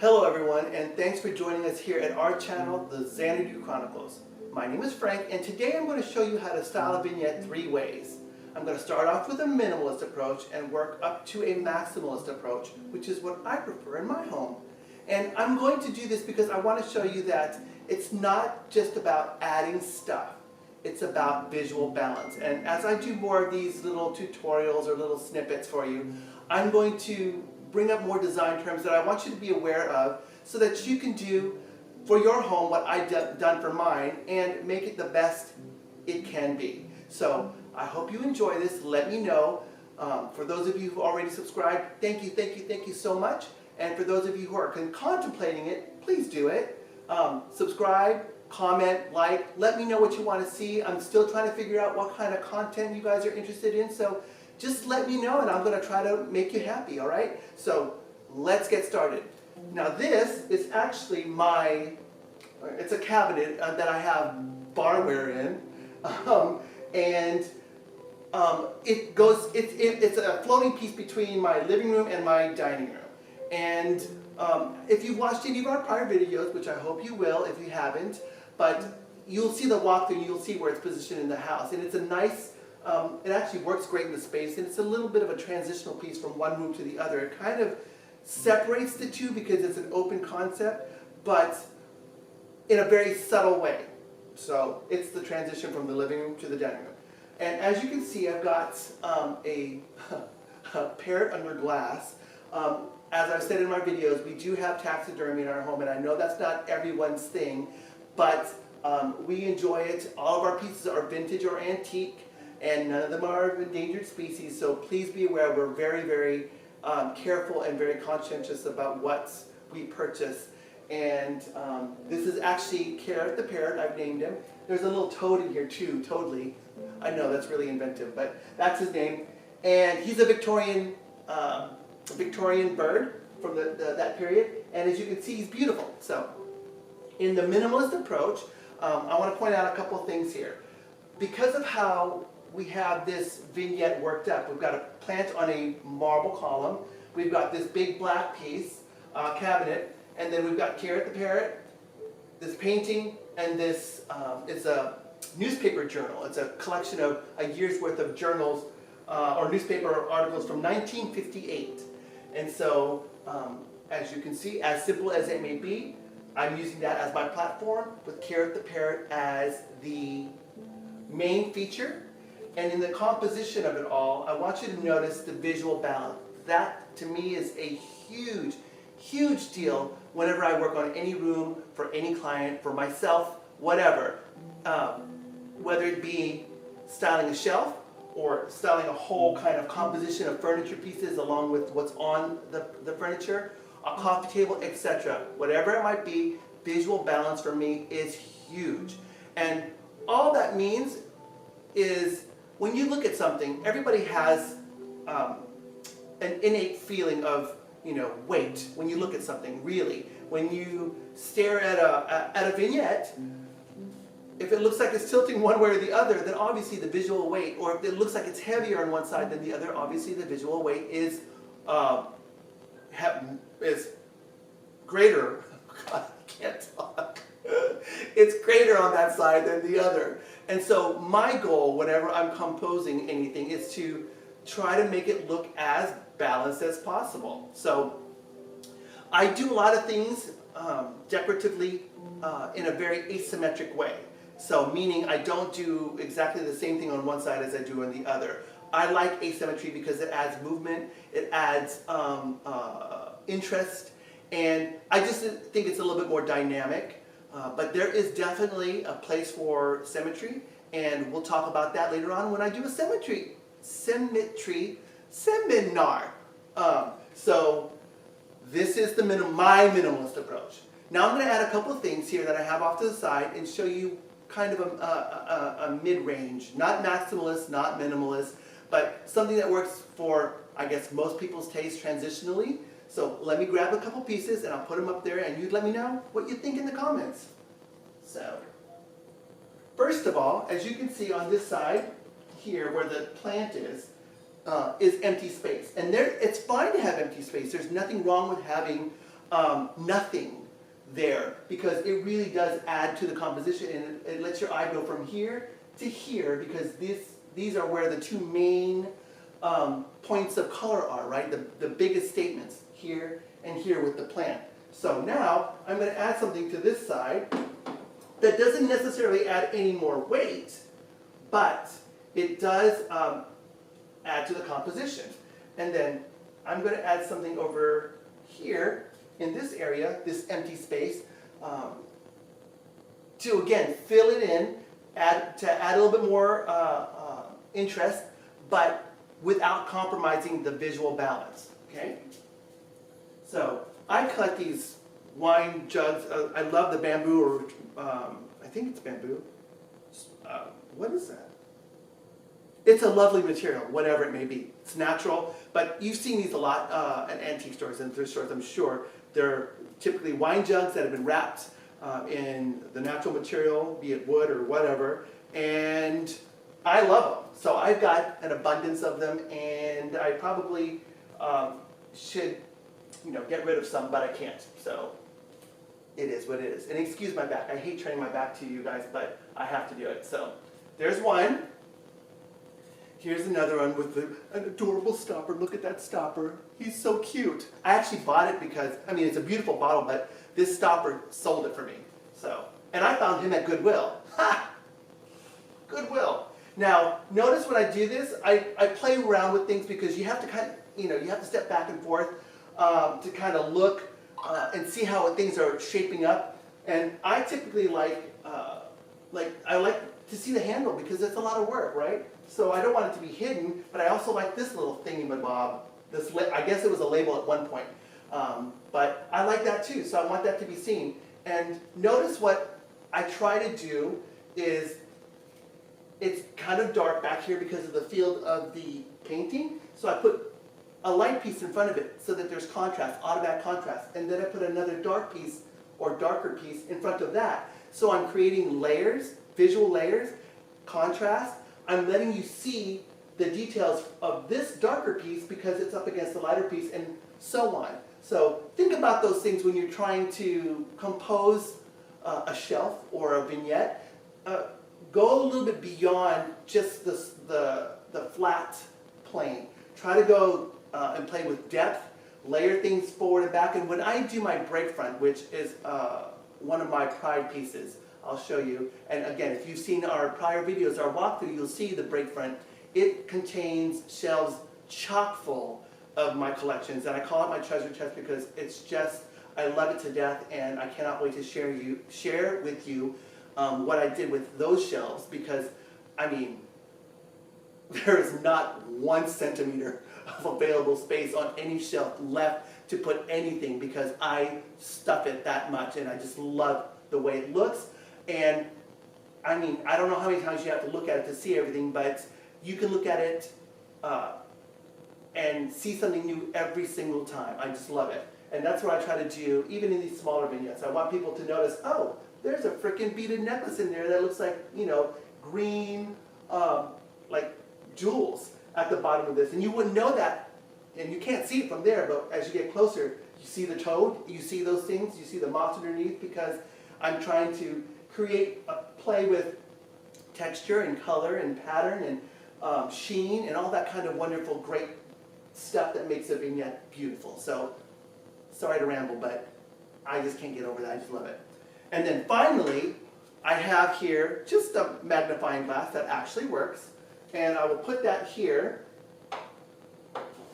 Hello everyone, and thanks for joining us here at our channel, the Xanadu Chronicles. My name is Frank, and today I'm going to show you how to style a vignette 3 ways. I'm going to start off with a minimalist approach and work up to a maximalist approach, which is what I prefer in my home. And I'm going to do this because I want to show you that it's not just about adding stuff. It's about visual balance. And as I do more of these little tutorials or little snippets for you, I'm going to bring up more design terms that I want you to be aware of so that you can do for your home what I've done for mine and make it the best it can be. So I hope you enjoy this. Let me know. For those of you who already subscribed, thank you so much. And for those of you who are contemplating it, please do it. Subscribe, comment, like, let me know what you want to see. I'm still trying to figure out what kind of content you guys are interested in, so just let me know and I'm going to try to make you happy, all right? So let's get started. Now this is actually it's a cabinet that I have barware in, it's a floating piece between my living room and my dining room. And if you've watched any of our prior videos, which I hope you will if you haven't, but you'll see the walkthrough and you'll see where it's positioned in the house. And it's a nice, it actually works great in the space, and it's a little bit of a transitional piece from one room to the other. It kind of separates the two because it's an open concept, but in a very subtle way. So it's the transition from the living room to the dining room. And as you can see, I've got a parrot under glass. As I've said in my videos, we do have taxidermy in our home, and I know that's not everyone's thing, but we enjoy it. All of our pieces are vintage or antique, and none of them are endangered species, so please be aware we're very careful and very conscientious about what we purchase. And this is actually Carrot the Parrot, I've named him. There's a little toad in here too, Toadly. I know, that's really inventive, but that's his name. And he's a Victorian bird from that period, and as you can see, he's beautiful. So in the minimalist approach, I want to point out a couple of things here. Because of how we have this vignette worked up, we've got a plant on a marble column, we've got this big black piece, cabinet, and then we've got Carrot the Parrot, this painting, and this is a newspaper journal. It's a collection of a year's worth of journals or newspaper articles from 1958. And so, as you can see, as simple as it may be, I'm using that as my platform with Carrot the Parrot as the main feature. And in the composition of it all, I want you to notice the visual balance. That, to me, is a huge deal whenever I work on any room, for any client, for myself, whatever. Whether it be styling a shelf, or styling a whole kind of composition of furniture pieces along with what's on the furniture, a coffee table, etc. Whatever it might be, visual balance for me is huge. And all that means is when you look at something, everybody has an innate feeling of, weight when you look at something, really. When you stare at a vignette, if it looks like it's tilting one way or the other, then obviously the visual weight, or if it looks like it's heavier on one side than the other, obviously the visual weight is greater. God, I can't talk. It's greater on that side than the other. And so my goal, whenever I'm composing anything, is to try to make it look as balanced as possible. So I do a lot of things decoratively in a very asymmetric way. So meaning I don't do exactly the same thing on one side as I do on the other. I like asymmetry because it adds movement, it adds interest, and I just think it's a little bit more dynamic. But there is definitely a place for symmetry, and we'll talk about that later on when I do a symmetry seminar. So this is my minimalist approach. Now I'm going to add a couple of things here that I have off to the side and show you kind of a mid-range, not maximalist, not minimalist, but something that works for, I guess, most people's taste transitionally. So let me grab a couple pieces and I'll put them up there, and you let me know what you think in the comments. So, first of all, as you can see on this side here where the plant is empty space. And it's fine to have empty space. There's nothing wrong with having nothing there, because it really does add to the composition, and it lets your eye go from here to here, because these are where the two main points of color are, right? The biggest statements, here and here with the plant. So now I'm going to add something to this side that doesn't necessarily add any more weight, but it does add to the composition. And then I'm going to add something over here in this area, this empty space, to again fill it in, add a little bit more interest, but without compromising the visual balance. Okay? So I collect these wine jugs. I love the bamboo, or I think it's bamboo. What is that? It's a lovely material, whatever it may be. It's natural, but you've seen these a lot at antique stores and thrift stores, I'm sure. They're typically wine jugs that have been wrapped in the natural material, be it wood or whatever, and I love them. So I've got an abundance of them, and I probably should, get rid of some, but I can't. So it is what it is. And excuse my back. I hate turning my back to you guys, but I have to do it. So there's one. Here's another one with an adorable stopper. Look at that stopper. He's so cute. I actually bought it because, it's a beautiful bottle, but this stopper sold it for me. So, and I found him at Goodwill. Ha! Goodwill. Now, notice when I do this, I play around with things, because you have to you have to step back and forth to kind of look and see how things are shaping up. And I typically I like to see the handle, because it's a lot of work, right? So I don't want it to be hidden, but I also like this little thingy-mabob. I guess it was a label at one point. But I like that too, so I want that to be seen. And notice what I try to do is, it's kind of dark back here because of the field of the painting, so I put a light piece in front of it so that there's contrast, automatic contrast, and then I put another dark piece or darker piece in front of that. So I'm creating layers, visual layers, contrast. I'm letting you see the details of this darker piece because it's up against the lighter piece, and so on. So think about those things when you're trying to compose a shelf or a vignette. Go a little bit beyond just the flat plane. Try to go and play with depth, layer things forward and back. And when I do my break front, which is one of my pride pieces, I'll show you. And again, if you've seen our prior videos, our walkthrough, you'll see the break front. It contains shelves chock full of my collections, and I call it my treasure chest because it's just, I love it to death, and I cannot wait to share with you what I did with those shelves, because there is not 1 centimeter of available space on any shelf left to put anything, because I stuff it that much, and I just love the way it looks. And I don't know how many times you have to look at it to see everything, but you can look at it and see something new every single time. I just love it. And that's what I try to do, even in these smaller vignettes. I want people to notice, oh, there's a freaking beaded necklace in there that looks like, green, like jewels at the bottom of this. And you wouldn't know that, and you can't see it from there, but as you get closer, you see the toad, you see those things, you see the moss underneath, because I'm trying to create a play with texture and color and pattern and sheen and all that kind of wonderful, great stuff that makes a vignette beautiful. So, sorry to ramble, but I just can't get over that. I just love it. And then finally, I have here just a magnifying glass that actually works. And I will put that here.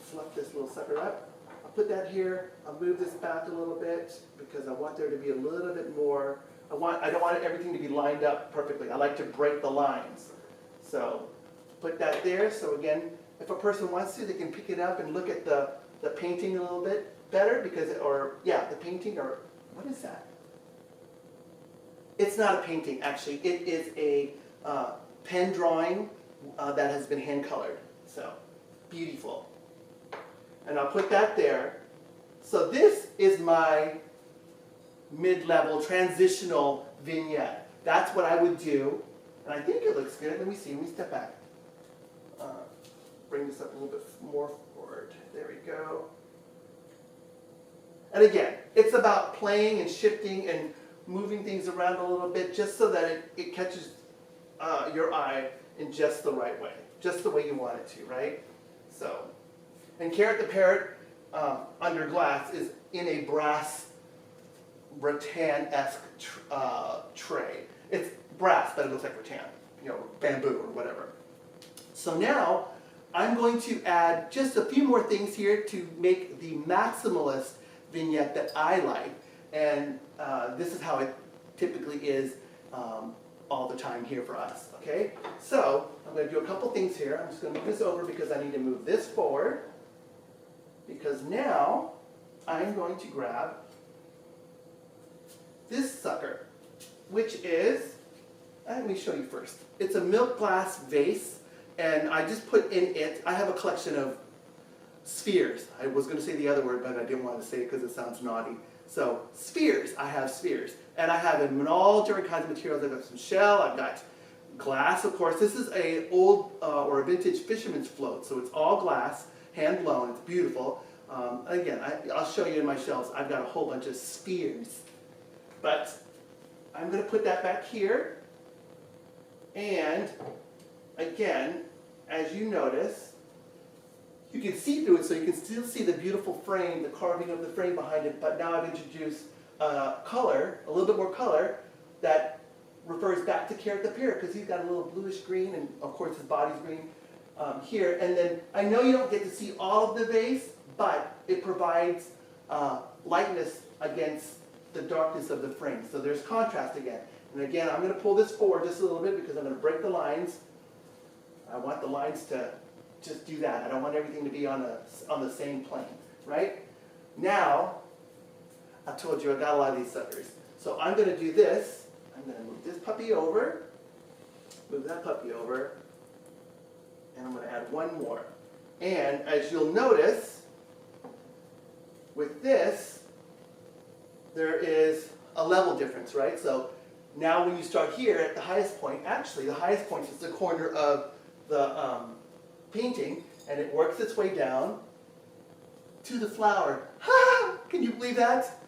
Fluff this little sucker up. I'll put that here. I'll move this back a little bit because I want there to be a little bit more. I don't want everything to be lined up perfectly. I like to break the lines. So put that there. So again, if a person wants to, they can pick it up and look at the painting a little bit better, because, the painting, or what is that? It's not a painting, actually. It is a pen drawing that has been hand colored. So beautiful. And I'll put that there. So this is my mid-level transitional vignette. That's what I would do. And I think it looks good. Let me see. Let me step back. Bring this up a little bit more forward. There we go. And again, it's about playing and shifting and moving things around a little bit just so that it catches your eye in just the right way, just the way you want it to, right? So, and Carrot the Parrot under glass is in a brass rattan-esque tray. It's brass, but it looks like rattan, you know, bamboo or whatever. So now I'm going to add just a few more things here to make the Maximalist vignette that I like, and this is how it typically is all the time here for us, okay? So I'm going to do a couple things here. I'm just going to move this over because I need to move this forward, because now I'm going to grab this sucker, which is, let me show you first. It's a milk glass vase, and I just put in it, I have a collection of spheres. I was going to say the other word, but I didn't want to say it because it sounds naughty. So spheres, I have spheres. And I have them in all different kinds of materials. I've got some shell, I've got glass, of course. This is a old or a vintage fisherman's float, so it's all glass, hand blown, it's beautiful. Again, I'll show you in my shelves, I've got a whole bunch of spheres. But I'm going to put that back here. And again, as you notice, you can see through it, so you can still see the beautiful frame, the carving of the frame behind it, but now I've introduced color, a little bit more color, that refers back to Carrot the Parrot, because he's got a little bluish green, and of course his body's green here. And then, I know you don't get to see all of the vase, but it provides lightness against the darkness of the frame. So there's contrast again. And again, I'm going to pull this forward just a little bit because I'm going to break the lines. I want the lines to just do that. I don't want everything to be on the same plane, right? Now, I told you I got a lot of these suckers. So I'm going to do this. I'm going to move this puppy over, move that puppy over, and I'm going to add one more. And as you'll notice, with this, there is a level difference, right? So now when you start here at the highest point, actually the highest point is the corner of the painting, and it works its way down to the flower. Can you believe that?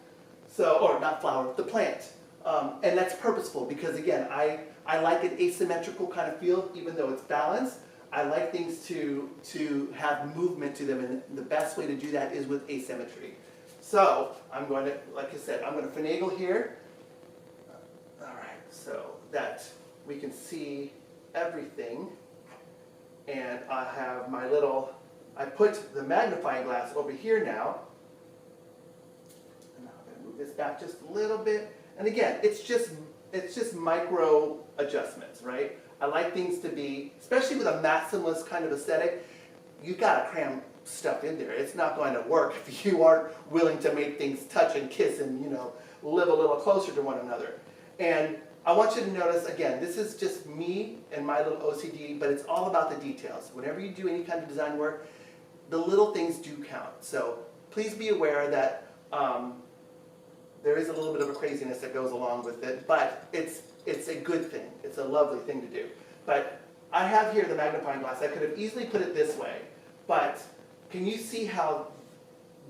So, or not flower, the plant. And that's purposeful because, again, I like an asymmetrical kind of feel, even though it's balanced. I like things to have movement to them, and the best way to do that is with asymmetry. So I'm going to, like I said, I'm going to finagle here. All right, so that we can see everything. And I have my little, I put the magnifying glass over here now. And I'm going to move this back just a little bit. And again, it's just micro adjustments, right? I like things to be, especially with a maximalist kind of aesthetic, you got to cram stuff in there. It's not going to work if you aren't willing to make things touch and kiss and, you know, live a little closer to one another. And I want you to notice, again, this is just me and my little OCD, but it's all about the details. Whenever you do any kind of design work, the little things do count. So please be aware that there is a little bit of a craziness that goes along with it, but it's a good thing. It's a lovely thing to do. But I have here the magnifying glass. I could have easily put it this way, but can you see how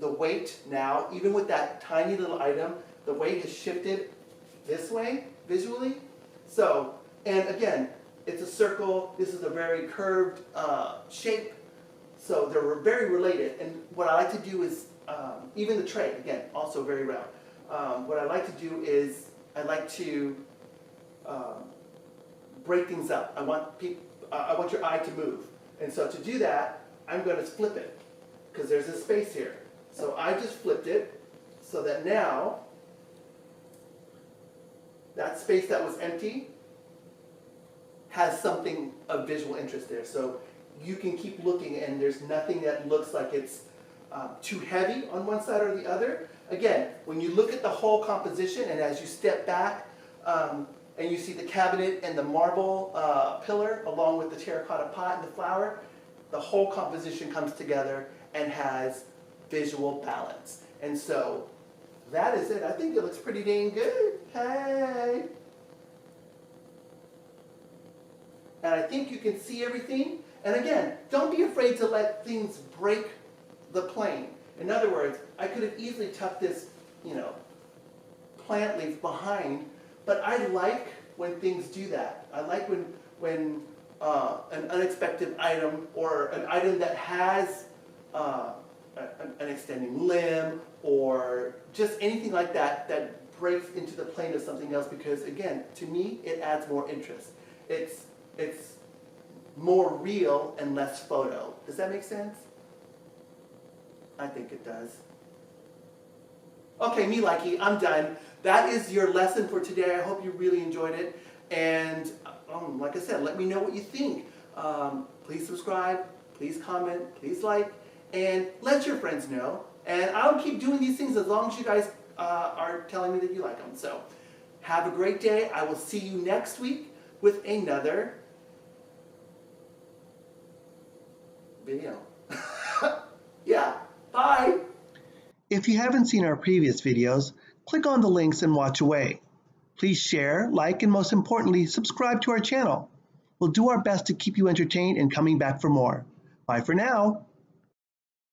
the weight now, even with that tiny little item, the weight has shifted this way visually? So, and again, it's a circle. This is a very curved shape. So they're very related. And what I like to do is, even the tray, again, also very round. What I like to do is I like to break things up. I want your eye to move. And so to do that, I'm going to flip it because there's a space here. So I just flipped it so that now that space that was empty has something of visual interest there. So you can keep looking and there's nothing that looks like it's too heavy on one side or the other. Again, when you look at the whole composition and as you step back and you see the cabinet and the marble pillar along with the terracotta pot and the flower, the whole composition comes together and has visual balance. And so that is it. I think it looks pretty dang good. Hey! And I think you can see everything. And again, don't be afraid to let things break the plane. In other words, I could have easily tucked this, plant leaf behind, but I like when things do that. I like when an unexpected item or an item that has an extending limb or just anything like that that breaks into the plane of something else, because again, to me, it adds more interest. It's more real and less photo. Does that make sense? I think it does. Okay, me likey, I'm done. That is your lesson for today. I hope you really enjoyed it. And like I said, let me know what you think. Please subscribe, please comment, please like, and let your friends know. And I'll keep doing these things as long as you guys are telling me that you like them. So have a great day. I will see you next week with another video. Yeah, bye. If you haven't seen our previous videos, click on the links and watch away. Please share, like, and most importantly, subscribe to our channel. We'll do our best to keep you entertained and coming back for more. Bye for now.